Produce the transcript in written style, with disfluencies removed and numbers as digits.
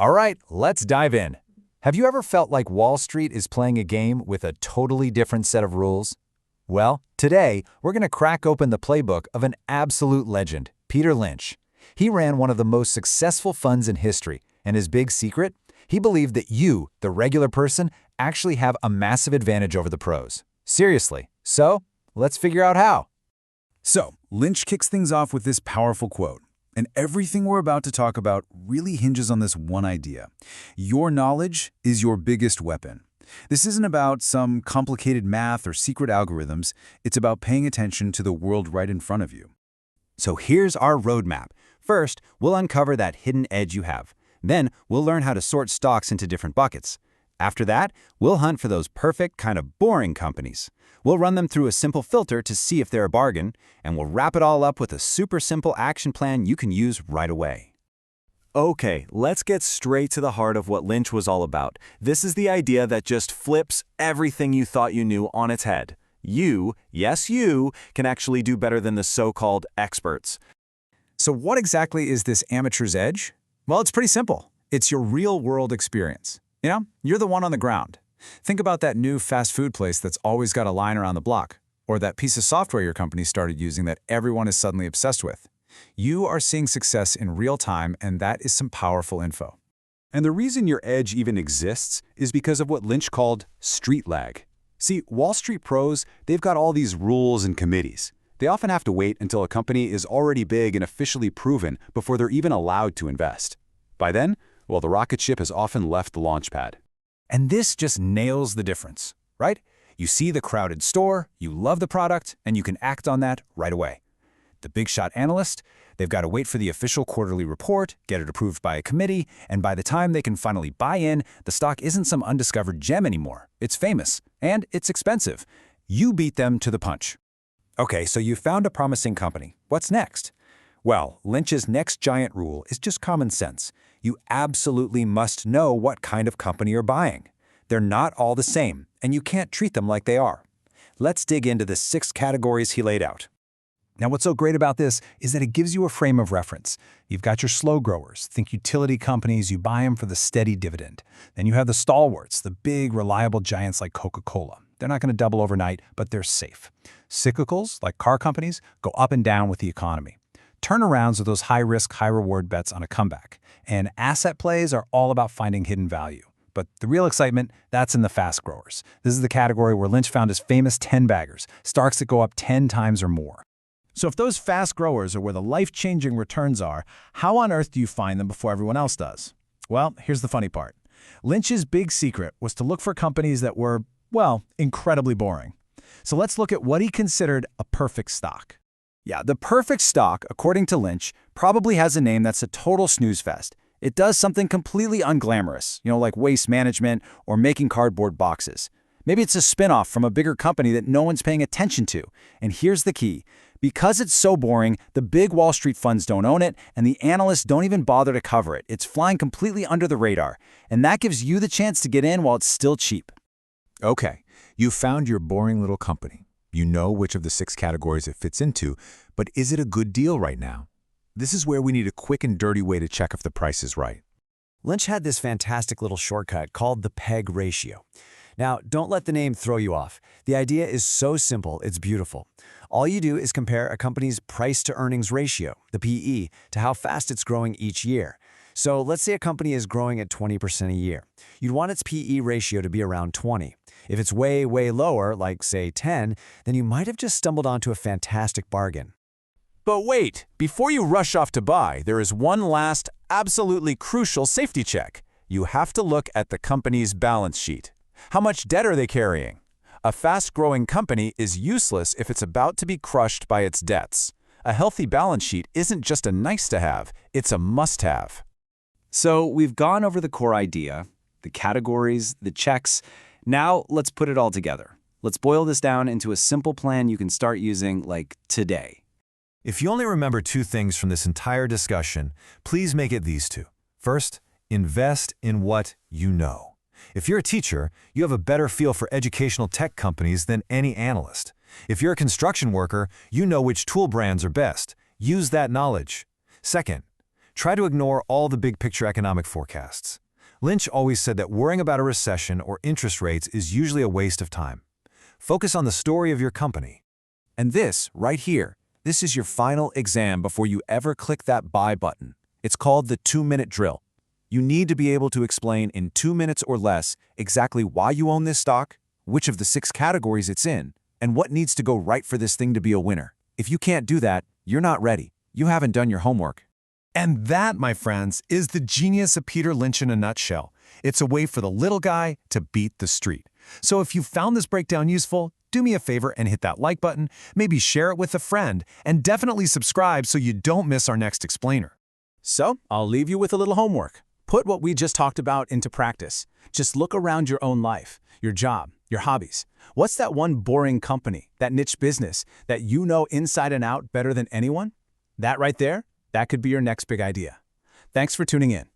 All right, let's dive in. Have you ever felt like Wall Street is playing a game with a totally different set of rules? Well, today, we're going to crack open the playbook of an absolute legend, Peter Lynch. He ran one of the most successful funds in history, and his big secret? He believed that you, the regular person, actually have a massive advantage over the pros. Seriously. So, let's figure out how. So, Lynch kicks things off with this powerful quote. And everything we're about to talk about really hinges on this one idea. Your knowledge is your biggest weapon. This isn't about some complicated math or secret algorithms. It's about paying attention to the world right in front of you. So here's our roadmap. First, we'll uncover that hidden edge you have. Then, we'll learn how to sort stocks into different buckets. After that, we'll hunt for those perfect, kind of boring companies. We'll run them through a simple filter to see if they're a bargain, and we'll wrap it all up with a super simple action plan you can use right away. Okay, let's get straight to the heart of what Lynch was all about. This is the idea that just flips everything you thought you knew on its head. You, yes you, can actually do better than the so-called experts. So what exactly is this amateur's edge? Well, it's pretty simple. It's your real-world experience. You're the one on the ground. Think about that new fast food place that's always got a line around the block, or that piece of software your company started using that everyone is suddenly obsessed with. You are seeing success in real time, and that is some powerful info. And the reason your edge even exists is because of what Lynch called street lag. See, Wall Street pros, they've got all these rules and committees. They often have to wait until a company is already big and officially proven before they're even allowed to invest. By then, well, the rocket ship has often left the launch pad. And this just nails the difference, right? You see the crowded store, you love the product, and you can act on that right away. The big shot analyst, they've got to wait for the official quarterly report, get it approved by a committee, and by the time they can finally buy in, the stock isn't some undiscovered gem anymore. It's famous, and it's expensive. You beat them to the punch. Okay, so you found a promising company. What's next? Well, Lynch's next giant rule is just common sense. You absolutely must know what kind of company you're buying. They're not all the same, and you can't treat them like they are. Let's dig into the 6 categories he laid out. Now, what's so great about this is that it gives you a frame of reference. You've got your slow growers, think utility companies, you buy them for the steady dividend. Then you have the stalwarts, the big, reliable giants like Coca-Cola. They're not going to double overnight, but they're safe. Cyclicals, like car companies, go up and down with the economy. Turnarounds are those high-risk, high-reward bets on a comeback. And asset plays are all about finding hidden value. But the real excitement, that's in the fast growers. This is the category where Lynch found his famous 10-baggers, stocks that go up 10 times or more. So if those fast growers are where the life-changing returns are, how on earth do you find them before everyone else does? Well, here's the funny part. Lynch's big secret was to look for companies that were, well, incredibly boring. So let's look at what he considered a perfect stock. Yeah, the perfect stock, according to Lynch, probably has a name that's a total snooze fest. It does something completely unglamorous, like waste management or making cardboard boxes. Maybe it's a spinoff from a bigger company that no one's paying attention to. And here's the key. Because it's so boring, the big Wall Street funds don't own it, and the analysts don't even bother to cover it. It's flying completely under the radar. And that gives you the chance to get in while it's still cheap. Okay, you found your boring little company. You know which of the 6 categories it fits into, but is it a good deal right now? This is where we need a quick and dirty way to check if the price is right. Lynch had this fantastic little shortcut called the PEG ratio. Now, don't let the name throw you off. The idea is so simple, it's beautiful. All you do is compare a company's price-to-earnings ratio, the PE, to how fast it's growing each year. So let's say a company is growing at 20% a year. You'd want its PE ratio to be around 20. If it's way, way lower, like say 10, then you might have just stumbled onto a fantastic bargain. But wait, before you rush off to buy, there is one last, absolutely crucial safety check. You have to look at the company's balance sheet. How much debt are they carrying? A fast-growing company is useless if it's about to be crushed by its debts. A healthy balance sheet isn't just a nice-to-have, it's a must-have. So we've gone over the core idea, the categories, the checks. Now let's put it all together. Let's boil this down into a simple plan you can start using, like, today. If you only remember 2 things from this entire discussion, please make it these 2. First, invest in what you know. If you're a teacher, you have a better feel for educational tech companies than any analyst. If you're a construction worker, you know which tool brands are best. Use that knowledge. Second, Try to ignore all the big-picture economic forecasts. Lynch always said that worrying about a recession or interest rates is usually a waste of time. Focus on the story of your company. And this, right here, this is your final exam before you ever click that buy button. It's called the 2-minute drill. You need to be able to explain in 2 minutes or less exactly why you own this stock, which of the 6 categories it's in, and what needs to go right for this thing to be a winner. If you can't do that, you're not ready. You haven't done your homework. And that, my friends, is the genius of Peter Lynch in a nutshell. It's a way for the little guy to beat the street. So if you found this breakdown useful, do me a favor and hit that like button, maybe share it with a friend, and definitely subscribe so you don't miss our next explainer. So, I'll leave you with a little homework. Put what we just talked about into practice. Just look around your own life, your job, your hobbies. What's that one boring company, that niche business, that you know inside and out better than anyone? That right there, that could be your next big idea. Thanks for tuning in.